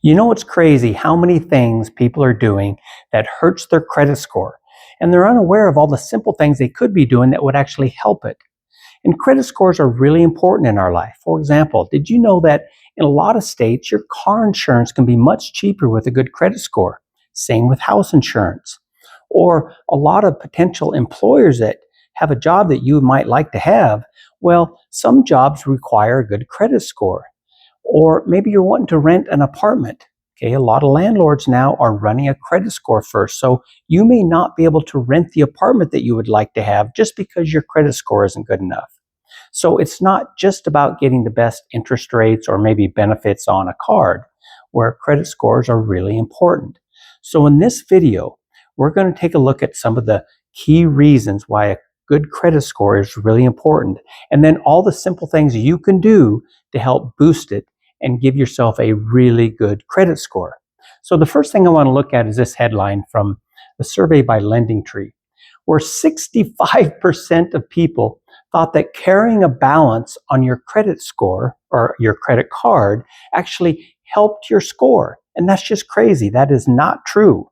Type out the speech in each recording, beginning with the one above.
You know, it's crazy how many things people are doing that hurts their credit score, and they're unaware of all the simple things they could be doing that would actually help it. And credit scores are really important in our life. For example, did you know that in a lot of states, your car insurance can be much cheaper with a good credit score? Same with house insurance. Or a lot of potential employers that have a job that you might like to have, well, some jobs require a good credit score. Or maybe you're wanting to rent an apartment. Okay, a lot of landlords now are running a credit score first. So you may not be able to rent the apartment that you would like to have just because your credit score isn't good enough. So it's not just about getting the best interest rates or maybe benefits on a card, where credit scores are really important. So in this video, we're going to take a look at some of the key reasons why a good credit score is really important, and then all the simple things you can do to help boost it and give yourself a really good credit score. So the first thing I want to look at is this headline from a survey by LendingTree, where 65% of people thought that carrying a balance on your credit score or your credit card actually helped your score. And that's just crazy. That is not true.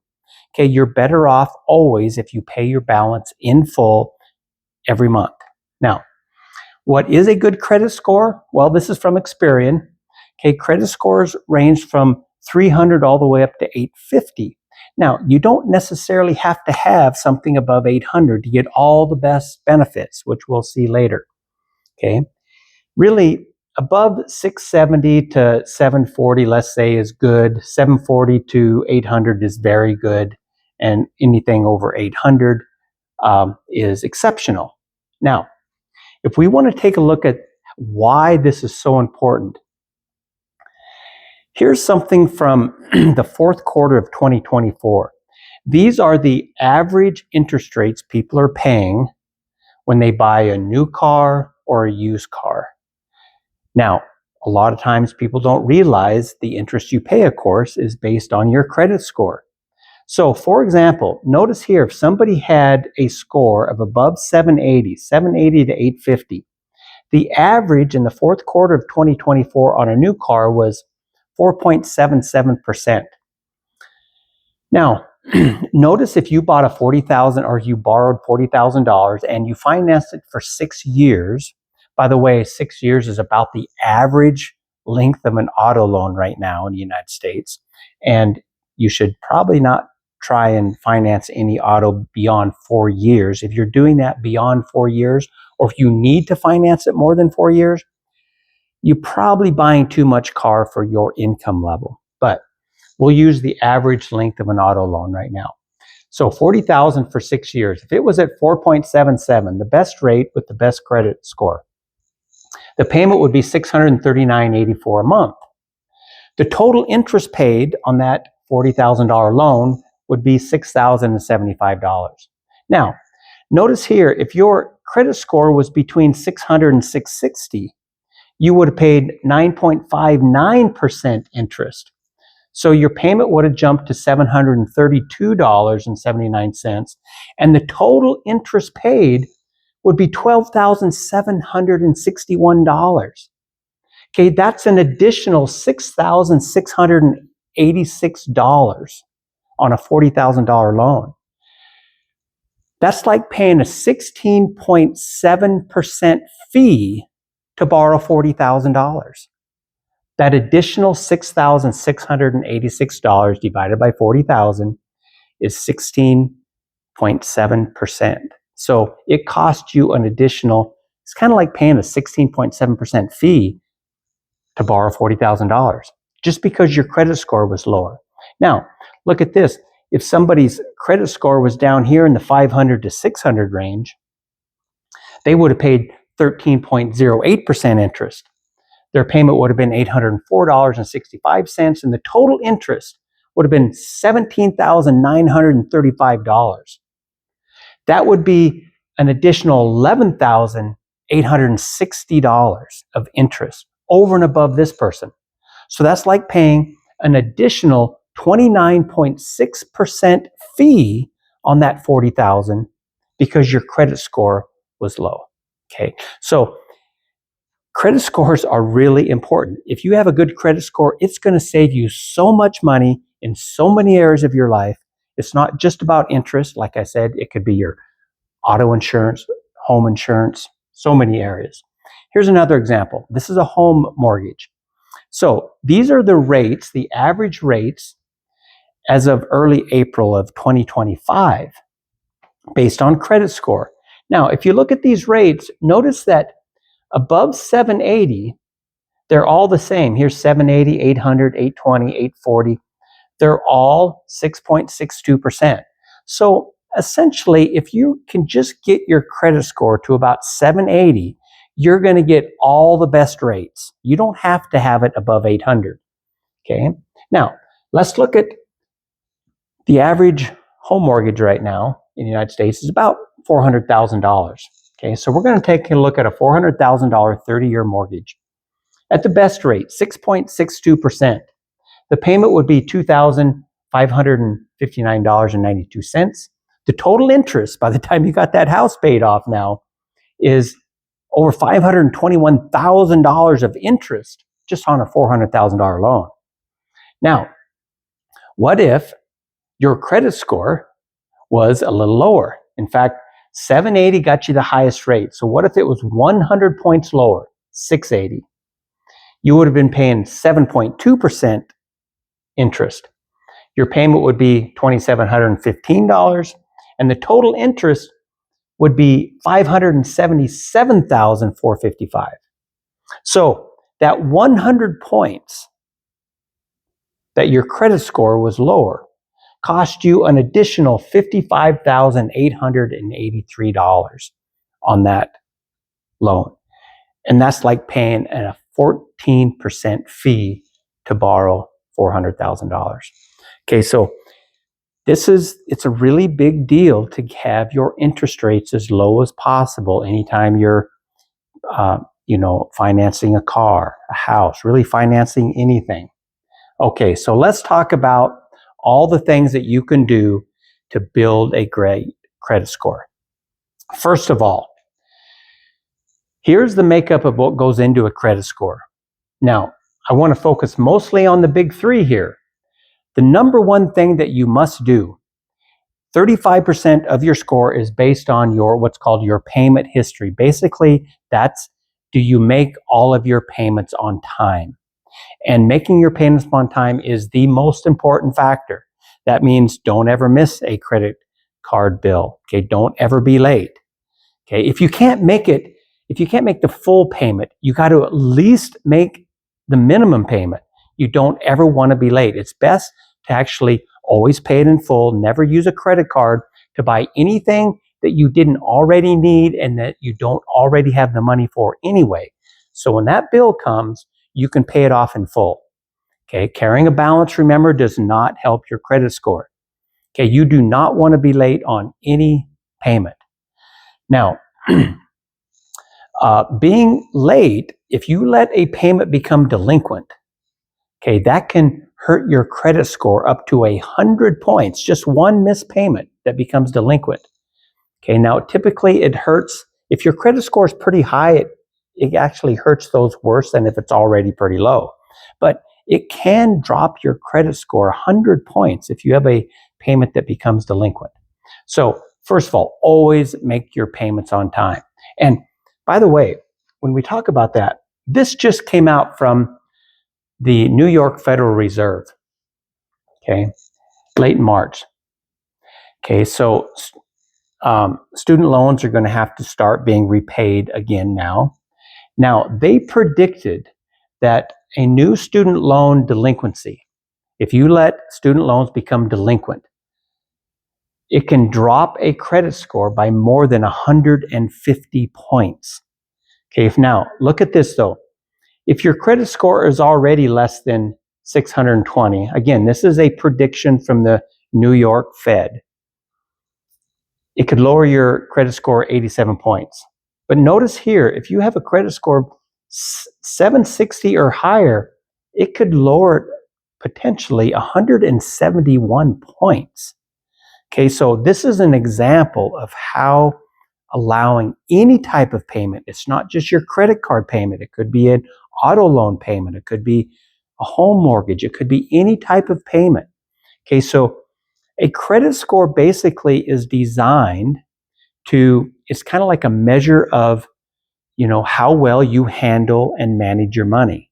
Okay, you're better off always if you pay your balance in full every month. Now, what is a good credit score? Well, this is from Experian. Okay, credit scores range from 300 all the way up to 850. Now, you don't necessarily have to have something above 800 to get all the best benefits, which we'll see later. Okay, really above 670 to 740, let's say, is good. 740 to 800 is very good, and anything over 800 is exceptional. Now, if we want to take a look at why this is so important, here's something from the fourth quarter of 2024. These are the average interest rates people are paying when they buy a new car or a used car. Now, a lot of times people don't realize the interest you pay, of course, is based on your credit score. So, for example, notice here, if somebody had a score of above 780 to 850, the average in the fourth quarter of 2024 on a new car was 4.77%. Now, notice if you bought a $40,000 or you borrowed $40,000 and you financed it for 6 years. By the way, 6 years is about the average length of an auto loan right now in the United States. And you should probably not try and finance any auto beyond 4 years. If you're doing that beyond 4 years, or if you need to finance it more than 4 years, you're probably buying too much car for your income level. But we'll use the average length of an auto loan right now. So $40,000 for 6 years. If it was at 4.77, the best rate with the best credit score, the payment would be $639.84 a month. The total interest paid on that $40,000 loan would be $6,075. Now, notice here, if your credit score was between 600 and 660, you would have paid 9.59% interest. So your payment would have jumped to $732.79, and the total interest paid would be $12,761. Okay, that's an additional $6,686 on a $40,000 loan. That's like paying a 16.7% fee to borrow $40,000. That additional $6,686 divided by 40,000 is 16.7%. So it costs you an additional, it's kind of like paying a 16.7% fee to borrow $40,000 just because your credit score was lower. Now, look at this. If somebody's credit score was down here in the 500 to 600 range, they would have paid 13.08% interest. Their payment would have been $804.65, and the total interest would have been $17,935. That would be an additional $11,860 of interest over and above this person. So that's like paying an additional 29.6% fee on that $40,000 because your credit score was low. Okay, so Credit scores are really important. If you have a good credit score, it's going to save you so much money in so many areas of your life. It's not just about interest. Like I said, it could be your auto insurance, home insurance, so many areas. Here's another example. This is a home mortgage. So these are the rates, the average rates as of early April of 2025 based on credit score. Now, if you look at these rates, notice that above 780, they're all the same. Here's 780, 800, 820, 840. They're all 6.62%. So essentially, if you can just get your credit score to about 780, you're going to get all the best rates. You don't have to have it above 800. Okay. Now, let's look at the average home mortgage right now in the United States is about $400,000. Okay. So we're going to take a look at a $400,000 30-year mortgage. At the best rate, 6.62%. The payment would be $2,559.92. The total interest by the time you got that house paid off now is over $521,000 of interest just on a $400,000 loan. Now, what if your credit score was a little lower? In fact, 780 got you the highest rate. So what if it was 100 points lower, 680? You would have been paying 7.2% interest. Your payment would be $2,715, and the total interest would be $577,455. So that 100 points that your credit score was lower cost you an additional $55,883 on that loan. And that's like paying a 14% fee to borrow $400,000. Okay, so it's a really big deal to have your interest rates as low as possible anytime you're, financing a car, a house, really financing anything. Okay, so let's talk about all the things that you can do to build a great credit score. First of all, here's the makeup of what goes into a credit score. Now, I want to focus mostly on the big three here. The number one thing that you must do, 35% of your score is based on what's called your payment history. Basically, that's, do you make all of your payments on time? And making your payments on time is the most important factor. That means don't ever miss a credit card bill. Okay, don't ever be late. Okay, if you can't make the full payment, you got to at least make the minimum payment. You don't ever want to be late. It's best to actually always pay it in full, never use a credit card to buy anything that you didn't already need and that you don't already have the money for anyway. So when that bill comes, you can pay it off in full. Okay, carrying a balance, remember, does not help your credit score. Okay, you do not want to be late on any payment. Now, being late, if you let a payment become delinquent, okay, that can hurt your credit score up to 100 points. Just one missed payment that becomes delinquent. Okay, now typically it hurts. If your credit score is pretty high, it actually hurts those worse than if it's already pretty low. But it can drop your credit score 100 points if you have a payment that becomes delinquent. So first of all, always make your payments on time. And by the way, when we talk about that, this just came out from the New York Federal Reserve, okay, late in March. Okay, so student loans are going to have to start being repaid again now. Now, they predicted that a new student loan delinquency, if you let student loans become delinquent, it can drop a credit score by more than 150 points. Okay, now look at this though. If your credit score is already less than 620, again, this is a prediction from the New York Fed, it could lower your credit score 87 points. But notice here, if you have a credit score 760 or higher, it could lower it potentially 171 points. Okay, so this is an example of how allowing any type of payment. It's not just your credit card payment. It could be an auto loan payment. It could be a home mortgage. It could be any type of payment. Okay, so a credit score basically is designed it's kind of like a measure of, how well you handle and manage your money.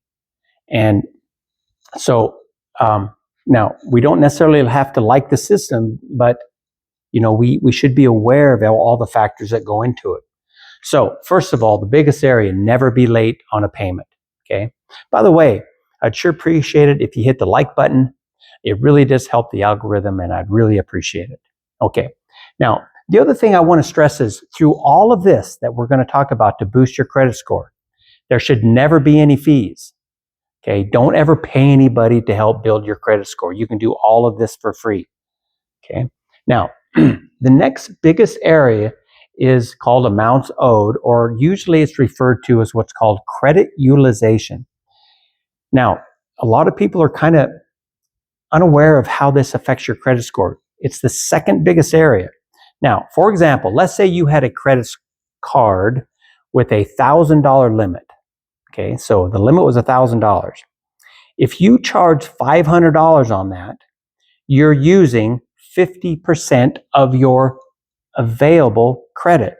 And so now we don't necessarily have to like the system, but we should be aware of all the factors that go into it. So first of all, the biggest area, never be late on a payment. Okay. By the way, I'd sure appreciate it if you hit the like button. It really does help the algorithm, and I'd really appreciate it. Okay. Now, the other thing I want to stress is through all of this that we're going to talk about to boost your credit score, there should never be any fees. Okay. Don't ever pay anybody to help build your credit score. You can do all of this for free. Okay. Now, the next biggest area is called amounts owed, or usually it's referred to as what's called credit utilization. Now, a lot of people are kind of unaware of how this affects your credit score. It's the second biggest area. Now, for example, let's say you had a credit card with a $1,000 limit. Okay, so the limit was $1,000. If you charge $500 on that, you're using 50% of your available credit.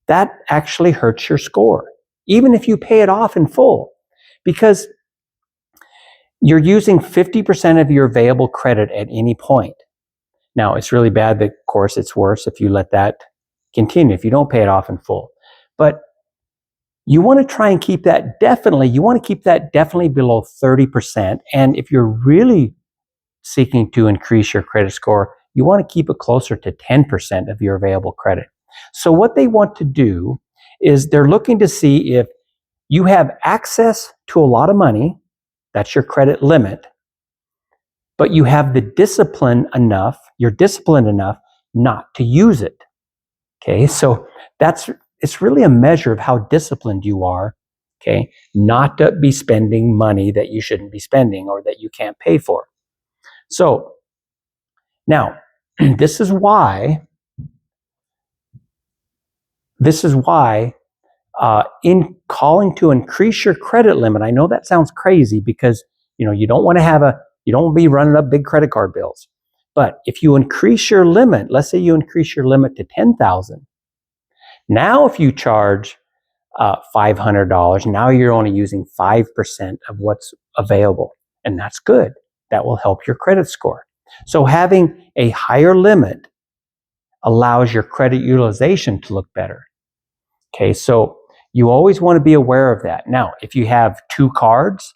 That actually hurts your score, even if you pay it off in full, because you're using 50% of your available credit at any point. Now, it's really bad that, of course, it's worse if you let that continue, if you don't pay it off in full. But you want to try and keep that definitely below 30%. And if you're really seeking to increase your credit score, you want to keep it closer to 10% of your available credit. So what they want to do is they're looking to see if you have access to a lot of money, that's your credit limit, but you have you're disciplined enough not to use it. Okay, so it's really a measure of how disciplined you are, okay, not to be spending money that you shouldn't be spending or that you can't pay for. So now, this is why in calling to increase your credit limit, I know that sounds crazy because you don't want to be running up big credit card bills. But if you increase your limit, let's say you increase your limit to $10,000, now if you charge $500, now you're only using 5% of what's available, and that's good. That will help your credit score. So having a higher limit allows your credit utilization to look better. Okay, so you always want to be aware of that. Now, if you have two cards,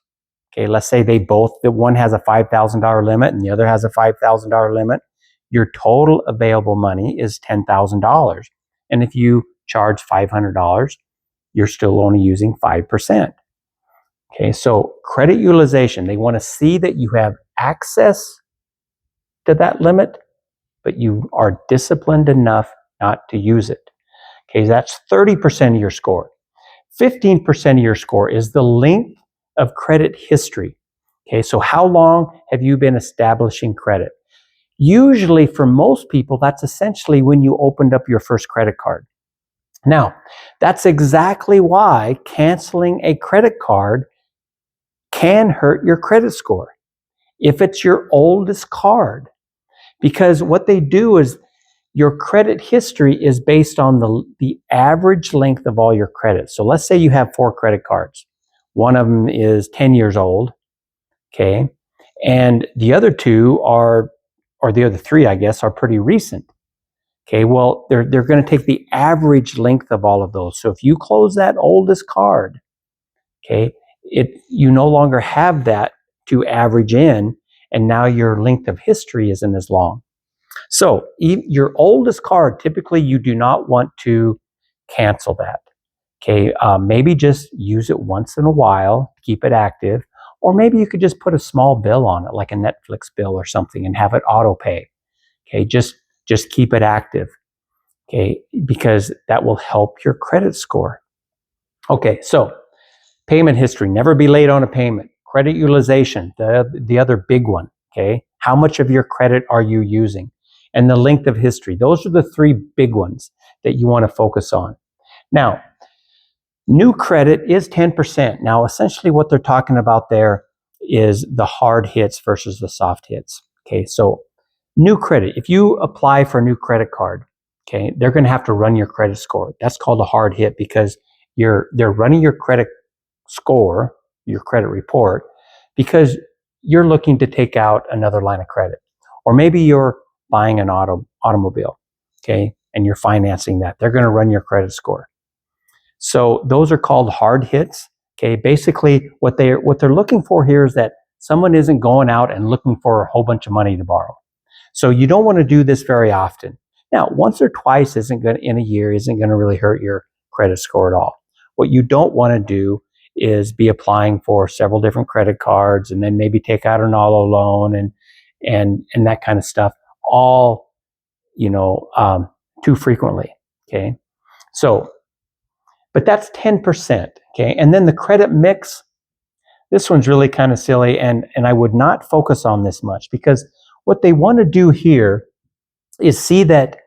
okay, let's say the one has a $5,000 limit and the other has a $5,000 limit, your total available money is $10,000. And if you charge $500, you're still only using 5%. Okay, so credit utilization, they want to see that you have access to that limit, but you are disciplined enough not to use it. Okay, that's 30% of your score. 15% of your score is the length of credit history. Okay, so how long have you been establishing credit? Usually for most people, that's essentially when you opened up your first credit card. Now, that's exactly why canceling a credit card can hurt your credit score if it's your oldest card. Because what they do is your credit history is based on the average length of all your credits. So let's say you have 4 credit cards. One of them is 10 years old, okay? And the other 2 or the other 3, I guess, are pretty recent. Okay, well, they're going to take the average length of all of those. So if you close that oldest card, okay, you no longer have that to average in, and now your length of history isn't as long. So your oldest card, typically you do not want to cancel that. Okay, maybe just use it once in a while, keep it active, or maybe you could just put a small bill on it, like a Netflix bill or something, and have it auto pay. Okay, just keep it active. Okay, because that will help your credit score. Okay, so payment history, never be late on a payment. Credit utilization, the other big one. Okay, how much of your credit are you using? And the length of history. Those are the 3 big ones that you want to focus on. Now, new credit is 10%. Now, essentially what they're talking about there is the hard hits versus the soft hits. Okay, so new credit, if you apply for a new credit card, okay, they're going to have to run your credit score. That's called a hard hit because they're running your credit score, your credit report, because you're looking to take out another line of credit. Or maybe you're buying an automobile, okay, and you're financing that. They're going to run your credit score. So those are called hard hits. Okay, basically what they're looking for here is that someone isn't going out and looking for a whole bunch of money to borrow. So you don't want to do this very often. Now, once or twice in a year isn't going to really hurt your credit score at all. What you don't want to do is be applying for several different credit cards and then maybe take out an auto loan and that kind of stuff all too frequently. Okay, so but that's 10%. Okay, and then the credit mix. This one's really kind of silly, and I would not focus on this much because what they want to do here is see that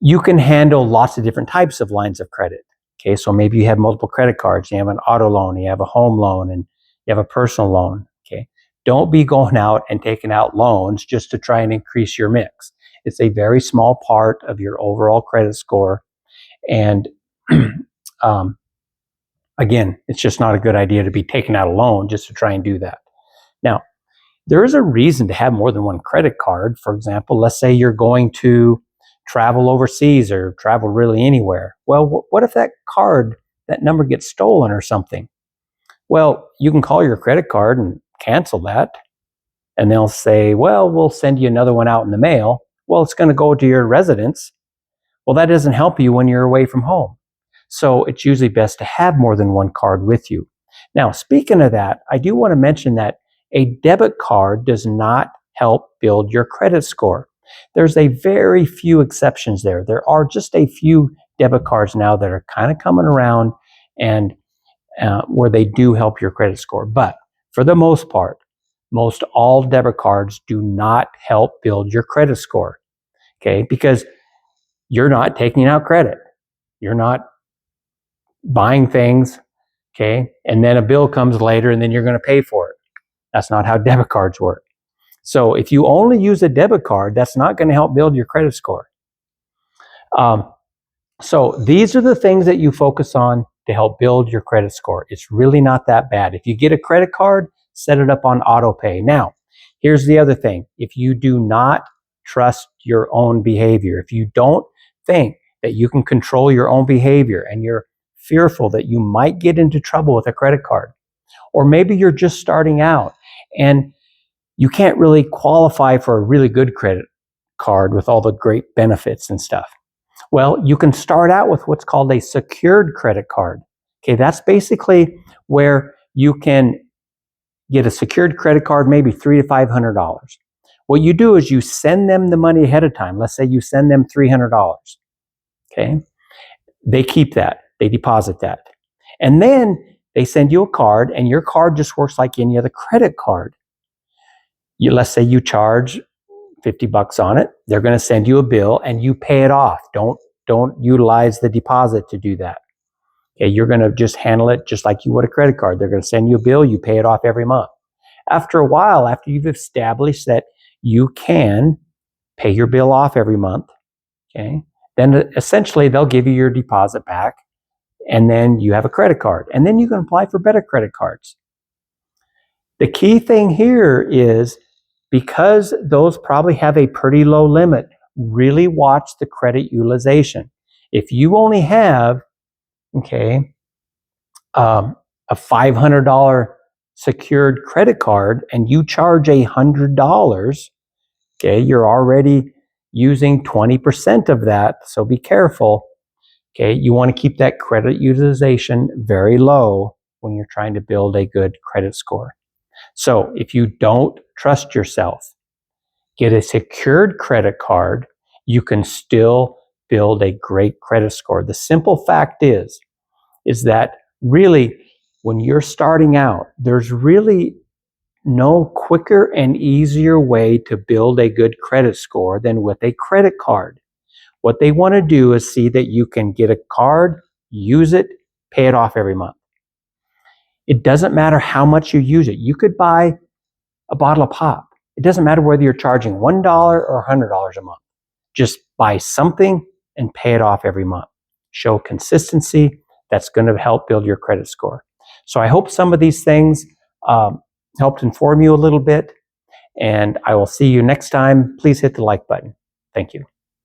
you can handle lots of different types of lines of credit. Okay, so maybe you have multiple credit cards, you have an auto loan, you have a home loan, and you have a personal loan. Okay, don't be going out and taking out loans just to try and increase your mix. It's a very small part of your overall credit score, and again, it's just not a good idea to be taking out a loan just to try and do that. Now, there is a reason to have more than one credit card. For example, let's say you're going to travel overseas or travel really anywhere. Well, what if that number gets stolen or something? Well, you can call your credit card and cancel that. And they'll say, well, we'll send you another one out in the mail. Well, it's going to go to your residence. Well, that doesn't help you when you're away from home. So it's usually best to have more than one card with you. Now, speaking of that, I do want to mention that a debit card does not help build your credit score. There's a very few exceptions there. There are just a few debit cards now that are kind of coming around and where they do help your credit score. But for the most part, most all debit cards do not help build your credit score. Okay, because you're not taking out credit. You're not buying things, okay, and then a bill comes later and then you're going to pay for it. That's not how debit cards work. So if you only use a debit card, that's not going to help build your credit score. So these are the things that you focus on to help build your credit score. It's really not that bad. If you get a credit card, set it up on auto pay. Now, here's the other thing. If you do not trust your own behavior, if you don't think that you can control your own behavior and you're fearful that you might get into trouble with a credit card, or maybe you're just starting out and you can't really qualify for a really good credit card with all the great benefits and stuff. Well, you can start out with what's called a secured credit card. Okay, that's basically where you can get a secured credit card, maybe $300 to $500. What you do is you send them the money ahead of time. Let's say you send them $300. Okay, they keep that, they deposit that, and then they send you a card, and your card just works like any other credit card. Let's say you charge $50 on it. They're going to send you a bill and you pay it off. Don't utilize the deposit to do that. Okay, you're going to just handle it just like you would a credit card. They're going to send you a bill, you pay it off every month. After a while, after you've established that you can pay your bill off every month, okay, then essentially they'll give you your deposit back, and then you have a credit card, and then you can apply for better credit cards. The key thing here is, because those probably have a pretty low limit, really watch the credit utilization. If you only have, okay, a $500 secured credit card and you charge $100, okay, you're already using 20% of that, so be careful. Okay, you want to keep that credit utilization very low when you're trying to build a good credit score. So if you don't trust yourself, get a secured credit card. You can still build a great credit score. The simple fact is that really, when you're starting out, there's really no quicker and easier way to build a good credit score than with a credit card. What they want to do is see that you can get a card, use it, pay it off every month. It doesn't matter how much you use it. You could buy a bottle of pop. It doesn't matter whether you're charging $1 or $100 a month. Just buy something and pay it off every month. Show consistency. That's going to help build your credit score. So I hope some of these things helped inform you a little bit, and I will see you next time. Please hit the like button. Thank you.